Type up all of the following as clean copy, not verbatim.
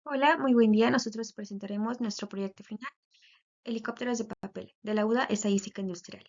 Hola, muy buen día. Nosotros presentaremos nuestro proyecto final, Helicópteros de papel, de la UDA Estadística Industrial.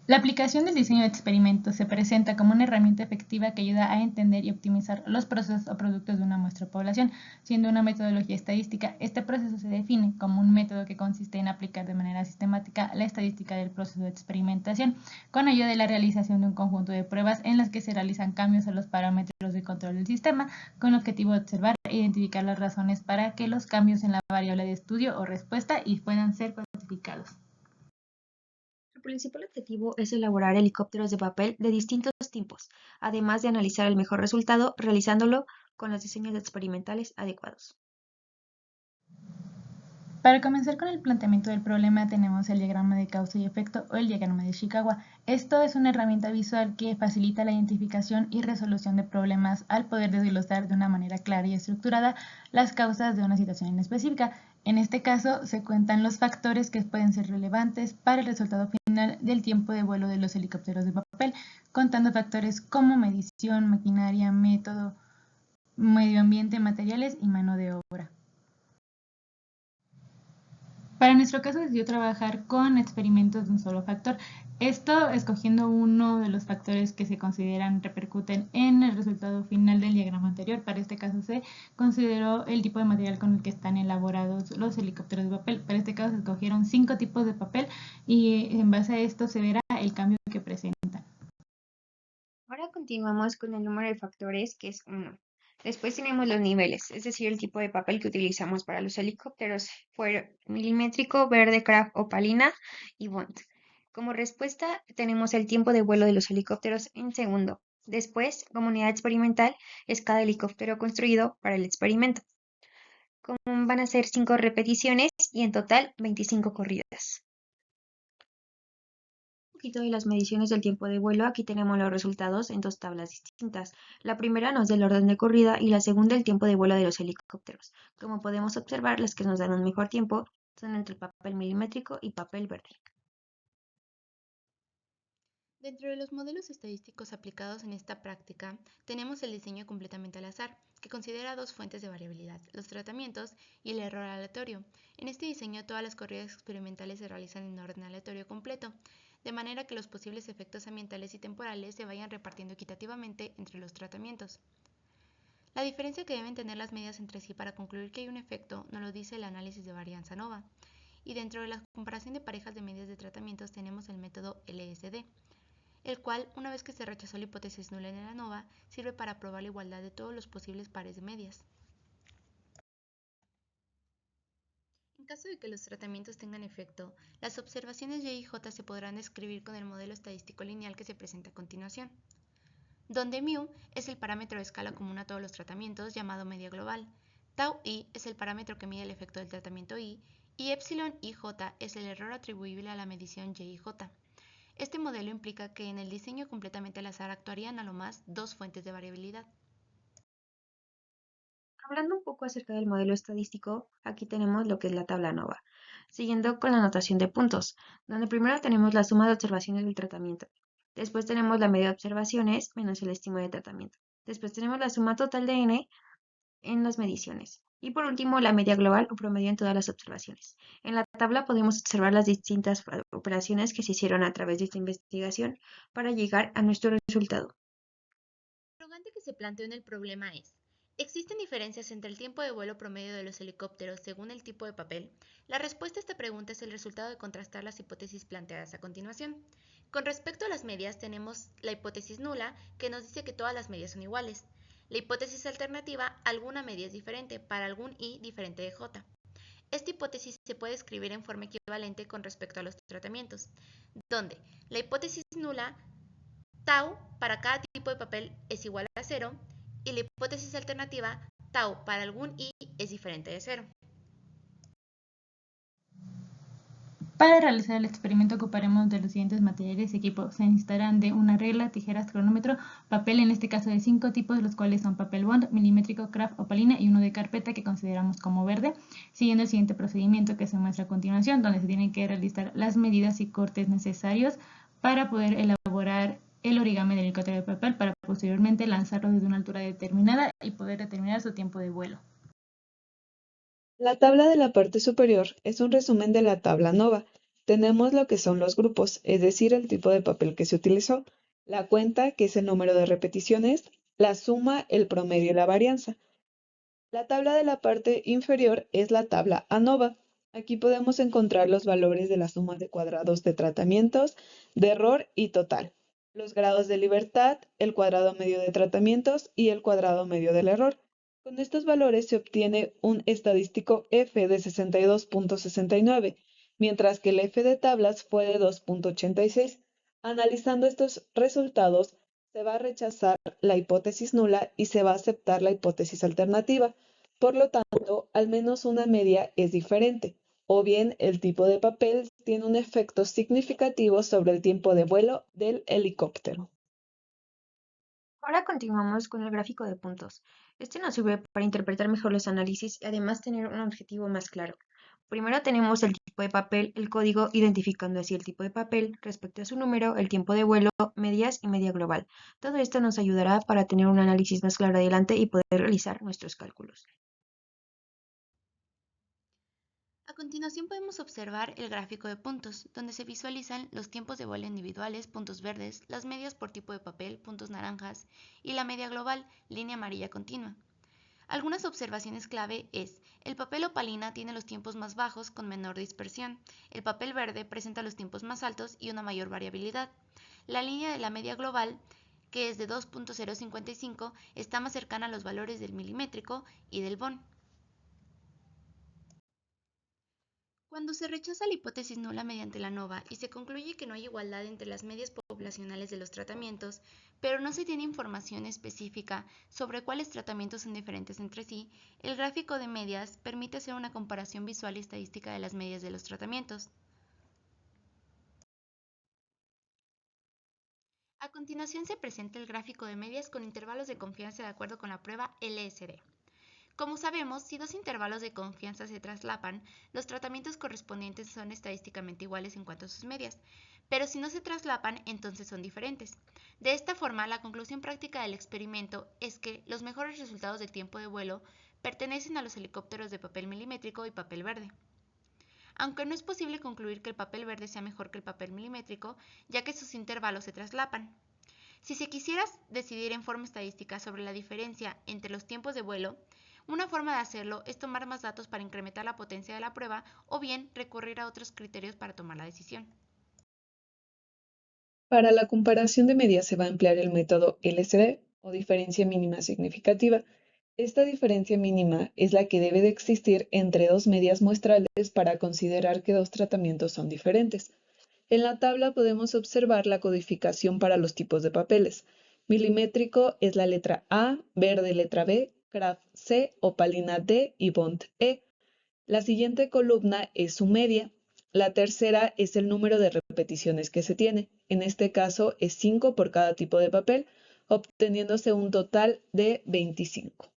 La aplicación del diseño de experimentos se presenta como una herramienta efectiva que ayuda a entender y optimizar los procesos o productos de una muestra de población. Siendo una metodología estadística, este proceso se define como un método que consiste en aplicar de manera sistemática la estadística del proceso de experimentación, con ayuda de la realización de un conjunto de pruebas en las que se realizan cambios a los parámetros de control del sistema, con el objetivo de observar e identificar las razones para que los cambios en la variable de estudio o respuesta y puedan ser cuantificados. Su principal objetivo es elaborar helicópteros de papel de distintos tipos, además de analizar el mejor resultado realizándolo con los diseños experimentales adecuados. Para comenzar con el planteamiento del problema tenemos el diagrama de causa y efecto o el diagrama de Ishikawa. Esto es una herramienta visual que facilita la identificación y resolución de problemas al poder desglosar de una manera clara y estructurada las causas de una situación en específica. En este caso se cuentan los factores que pueden ser relevantes para el resultado final del tiempo de vuelo de los helicópteros de papel, contando factores como medición, maquinaria, método, medio ambiente, materiales y mano de obra. Para nuestro caso decidió trabajar con experimentos de un solo factor. Esto escogiendo uno de los factores que se consideran repercuten en el resultado final del diagrama anterior. Para este caso se consideró el tipo de material con el que están elaborados los helicópteros de papel. Para este caso se escogieron 5 tipos de papel y en base a esto se verá el cambio que presentan. Ahora continuamos con el número de factores, que es 1. Después tenemos los niveles, es decir, el tipo de papel que utilizamos para los helicópteros. Fue milimétrico, verde, craft, opalina y bond. Como respuesta tenemos el tiempo de vuelo de los helicópteros en segundo. Después, como unidad experimental, es cada helicóptero construido para el experimento. Van a ser 5 repeticiones y en total 25 corridas. Un poquito de las mediciones del tiempo de vuelo. Aquí tenemos los resultados en dos tablas distintas. La primera nos da el orden de corrida y la segunda el tiempo de vuelo de los helicópteros. Como podemos observar, las que nos dan un mejor tiempo son entre el papel milimétrico y papel verde. Dentro de los modelos estadísticos aplicados en esta práctica, tenemos el diseño completamente al azar, que considera dos fuentes de variabilidad, los tratamientos y el error aleatorio. En este diseño, todas las corridas experimentales se realizan en orden aleatorio completo, de manera que los posibles efectos ambientales y temporales se vayan repartiendo equitativamente entre los tratamientos. La diferencia que deben tener las medidas entre sí para concluir que hay un efecto nos lo dice el análisis de varianza ANOVA. Y dentro de la comparación de parejas de medidas de tratamientos tenemos el método LSD, el cual, una vez que se rechazó la hipótesis nula en el ANOVA, sirve para probar la igualdad de todos los posibles pares de medias. En caso de que los tratamientos tengan efecto, las observaciones Y y J se podrán describir con el modelo estadístico lineal que se presenta a continuación, donde μ es el parámetro de escala común a todos los tratamientos llamado media global, tau i es el parámetro que mide el efecto del tratamiento I y epsilon ij es el error atribuible a la medición Y y J. Este modelo implica que en el diseño completamente al azar actuarían a lo más dos fuentes de variabilidad. Hablando un poco acerca del modelo estadístico, aquí tenemos lo que es la tabla ANOVA, siguiendo con la notación de puntos, donde primero tenemos la suma de observaciones del tratamiento. Después tenemos la media de observaciones menos el estímulo de tratamiento. Después tenemos la suma total de n en las mediciones. Y por último, la media global o promedio en todas las observaciones. En la tabla podemos observar las distintas operaciones que se hicieron a través de esta investigación para llegar a nuestro resultado. El interrogante que se planteó en el problema es, ¿existen diferencias entre el tiempo de vuelo promedio de los helicópteros según el tipo de papel? La respuesta a esta pregunta es el resultado de contrastar las hipótesis planteadas a continuación. Con respecto a las medias, tenemos la hipótesis nula, que nos dice que todas las medias son iguales. La hipótesis alternativa, alguna media es diferente, para algún i diferente de j. Esta hipótesis se puede escribir en forma equivalente con respecto a los tratamientos, donde la hipótesis nula, tau para cada tipo de papel es igual a 0 y la hipótesis alternativa, tau para algún i es diferente de 0. Para realizar el experimento ocuparemos de los siguientes materiales y equipos. Se necesitarán de una regla, tijeras, cronómetro, papel en este caso de 5 tipos, los cuales son papel bond, milimétrico, craft, opalina y uno de carpeta que consideramos como verde, siguiendo el siguiente procedimiento que se muestra a continuación, donde se tienen que realizar las medidas y cortes necesarios para poder elaborar el origami del helicóptero de papel para posteriormente lanzarlo desde una altura determinada y poder determinar su tiempo de vuelo. La tabla de la parte superior es un resumen de la tabla NOVA. Tenemos lo que son los grupos, es decir, el tipo de papel que se utilizó, la cuenta, que es el número de repeticiones, la suma, el promedio y la varianza. La tabla de la parte inferior es la tabla ANOVA. Aquí podemos encontrar los valores de la suma de cuadrados de tratamientos, de error y total, los grados de libertad, el cuadrado medio de tratamientos y el cuadrado medio del error. Con estos valores se obtiene un estadístico F de 62.69, mientras que el F de tablas fue de 2.86. Analizando estos resultados, se va a rechazar la hipótesis nula y se va a aceptar la hipótesis alternativa. Por lo tanto, al menos una media es diferente, o bien el tipo de papel tiene un efecto significativo sobre el tiempo de vuelo del helicóptero. Ahora continuamos con el gráfico de puntos. Este nos sirve para interpretar mejor los análisis y además tener un objetivo más claro. Primero tenemos el tipo de papel, el código, identificando así el tipo de papel respecto a su número, el tiempo de vuelo, medias y media global. Todo esto nos ayudará para tener un análisis más claro adelante y poder realizar nuestros cálculos. A continuación podemos observar el gráfico de puntos, donde se visualizan los tiempos de vuelo individuales, puntos verdes, las medias por tipo de papel, puntos naranjas, y la media global, línea amarilla continua. Algunas observaciones clave es, el papel opalina tiene los tiempos más bajos con menor dispersión, el papel verde presenta los tiempos más altos y una mayor variabilidad. La línea de la media global, que es de 2.055, está más cercana a los valores del milimétrico y del BON. Cuando se rechaza la hipótesis nula mediante la NOVA y se concluye que no hay igualdad entre las medias poblacionales de los tratamientos, pero no se tiene información específica sobre cuáles tratamientos son diferentes entre sí, el gráfico de medias permite hacer una comparación visual y estadística de las medias de los tratamientos. A continuación se presenta el gráfico de medias con intervalos de confianza de acuerdo con la prueba LSD. Como sabemos, si dos intervalos de confianza se traslapan, los tratamientos correspondientes son estadísticamente iguales en cuanto a sus medias, pero si no se traslapan, entonces son diferentes. De esta forma, la conclusión práctica del experimento es que los mejores resultados de tiempo de vuelo pertenecen a los helicópteros de papel milimétrico y papel verde. Aunque no es posible concluir que el papel verde sea mejor que el papel milimétrico, ya que sus intervalos se traslapan. Si se quisiera decidir en forma estadística sobre la diferencia entre los tiempos de vuelo, una forma de hacerlo es tomar más datos para incrementar la potencia de la prueba o bien recurrir a otros criterios para tomar la decisión. Para la comparación de medias se va a emplear el método LSD o diferencia mínima significativa. Esta diferencia mínima es la que debe de existir entre dos medias muestrales para considerar que dos tratamientos son diferentes. En la tabla podemos observar la codificación para los tipos de papeles. Milimétrico es la letra A, verde letra B, Kraft C, opalina D y Bond E. La siguiente columna es su media. La tercera es el número de repeticiones que se tiene. En este caso es 5 por cada tipo de papel, obteniéndose un total de 25.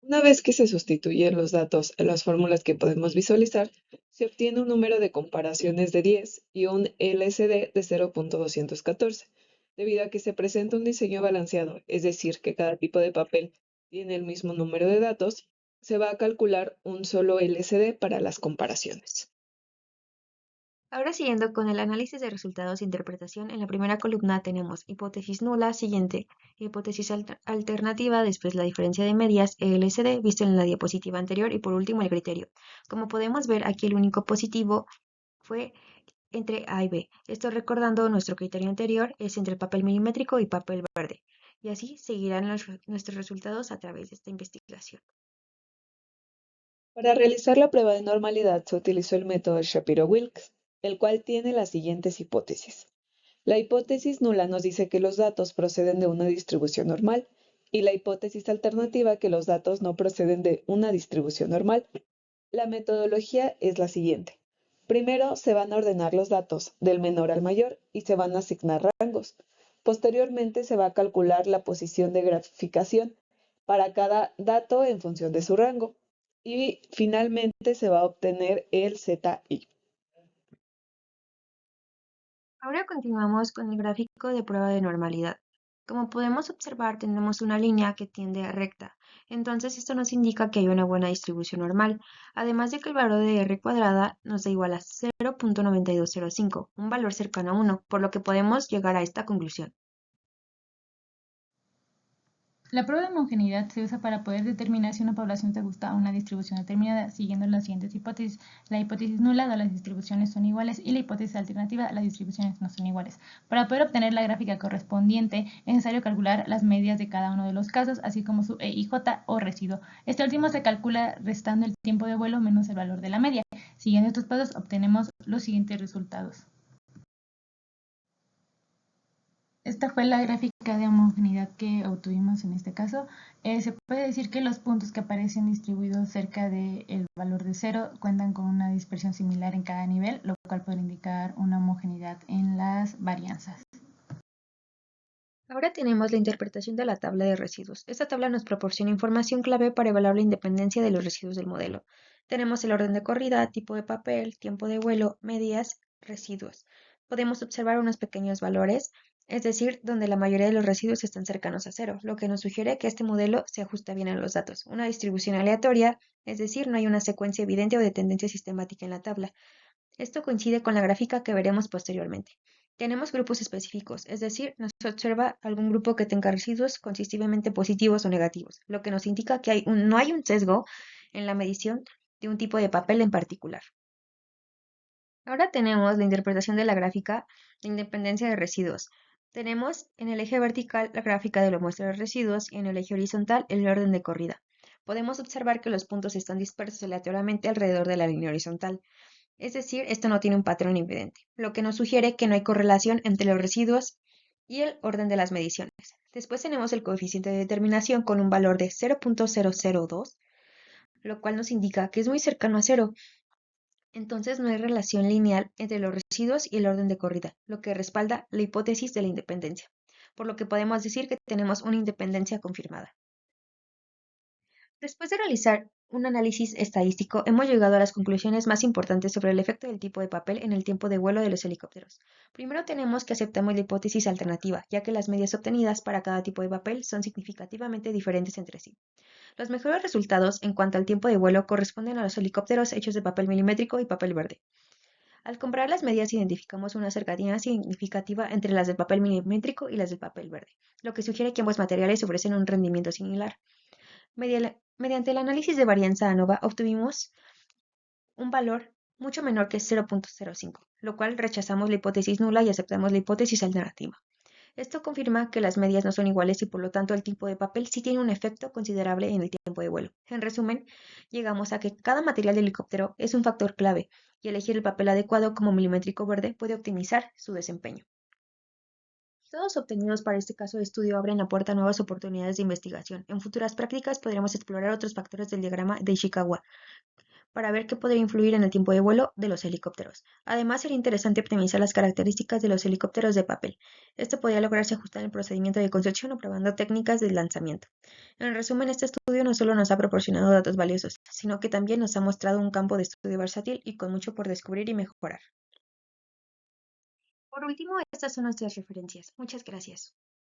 Una vez que se sustituyen los datos en las fórmulas que podemos visualizar, se obtiene un número de comparaciones de 10 y un LSD de 0.214, debido a que se presenta un diseño balanceado, es decir, que cada tipo de papel tiene el mismo número de datos, se va a calcular un solo LSD para las comparaciones. Ahora siguiendo con el análisis de resultados e interpretación, en la primera columna tenemos hipótesis nula, siguiente, hipótesis alternativa, después la diferencia de medias, LSD, visto en la diapositiva anterior, y por último el criterio. Como podemos ver, aquí el único positivo fue entre A y B. Esto recordando nuestro criterio anterior es entre papel milimétrico y papel verde. Y así seguirán nuestros resultados a través de esta investigación. Para realizar la prueba de normalidad se utilizó el método Shapiro-Wilks, el cual tiene las siguientes hipótesis. La hipótesis nula nos dice que los datos proceden de una distribución normal y la hipótesis alternativa que los datos no proceden de una distribución normal. La metodología es la siguiente. Primero se van a ordenar los datos del menor al mayor y se van a asignar rangos. Posteriormente se va a calcular la posición de graficación para cada dato en función de su rango. Y finalmente se va a obtener el ZI. Ahora continuamos con el gráfico de prueba de normalidad. Como podemos observar, tenemos una línea que tiende a recta. Entonces, esto nos indica que hay una buena distribución normal, además de que el valor de r cuadrada nos da igual a 0.9205, un valor cercano a 1, por lo que podemos llegar a esta conclusión. La prueba de homogeneidad se usa para poder determinar si una población se ajusta a una distribución determinada, siguiendo las siguientes hipótesis. La hipótesis nula, las distribuciones son iguales, y la hipótesis alternativa, las distribuciones no son iguales. Para poder obtener la gráfica correspondiente, es necesario calcular las medias de cada uno de los casos, así como su EIJ o residuo. Este último se calcula restando el tiempo de vuelo menos el valor de la media. Siguiendo estos pasos, obtenemos los siguientes resultados. Esta fue la gráfica de homogeneidad que obtuvimos en este caso. Se puede decir que los puntos que aparecen distribuidos cerca del valor de 0 cuentan con una dispersión similar en cada nivel, lo cual puede indicar una homogeneidad en las varianzas. Ahora tenemos la interpretación de la tabla de residuos. Esta tabla nos proporciona información clave para evaluar la independencia de los residuos del modelo. Tenemos el orden de corrida, tipo de papel, tiempo de vuelo, medias, residuos. Podemos observar unos pequeños valores, es decir, donde la mayoría de los residuos están cercanos a 0, lo que nos sugiere que este modelo se ajusta bien a los datos. Una distribución aleatoria, es decir, no hay una secuencia evidente o de tendencia sistemática en la tabla. Esto coincide con la gráfica que veremos posteriormente. Tenemos grupos específicos, es decir, nos observa algún grupo que tenga residuos consistiblemente positivos o negativos, lo que nos indica que no hay un sesgo en la medición de un tipo de papel en particular. Ahora tenemos la interpretación de la gráfica de independencia de residuos. Tenemos en el eje vertical la gráfica de la muestra de residuos y en el eje horizontal el orden de corrida. Podemos observar que los puntos están dispersos aleatoriamente alrededor de la línea horizontal. Es decir, esto no tiene un patrón evidente, lo que nos sugiere que no hay correlación entre los residuos y el orden de las mediciones. Después tenemos el coeficiente de determinación con un valor de 0.002, lo cual nos indica que es muy cercano a 0. Entonces no hay relación lineal entre los residuos y el orden de corrida, lo que respalda la hipótesis de la independencia, por lo que podemos decir que tenemos una independencia confirmada. Después de realizar un análisis estadístico, hemos llegado a las conclusiones más importantes sobre el efecto del tipo de papel en el tiempo de vuelo de los helicópteros. Primero tenemos que aceptamos la hipótesis alternativa, ya que las medias obtenidas para cada tipo de papel son significativamente diferentes entre sí. Los mejores resultados en cuanto al tiempo de vuelo corresponden a los helicópteros hechos de papel milimétrico y papel verde. Al comparar las medias identificamos una cercanía significativa entre las del papel milimétrico y las del papel verde, lo que sugiere que ambos materiales ofrecen un rendimiento similar. Mediante el análisis de varianza ANOVA obtuvimos un valor mucho menor que 0.05, lo cual rechazamos la hipótesis nula y aceptamos la hipótesis alternativa. Esto confirma que las medias no son iguales y por lo tanto el tipo de papel sí tiene un efecto considerable en el tiempo de vuelo. En resumen, llegamos a que cada material de helicóptero es un factor clave y elegir el papel adecuado como milimétrico verde puede optimizar su desempeño. Los datos obtenidos para este caso de estudio abren la puerta a nuevas oportunidades de investigación. En futuras prácticas podremos explorar otros factores del diagrama de Ishikawa para ver qué podría influir en el tiempo de vuelo de los helicópteros. Además, sería interesante optimizar las características de los helicópteros de papel. Esto podría lograrse ajustar el procedimiento de construcción o probando técnicas de lanzamiento. En resumen, este estudio no solo nos ha proporcionado datos valiosos, sino que también nos ha mostrado un campo de estudio versátil y con mucho por descubrir y mejorar. Por último, estas son nuestras referencias. Muchas gracias.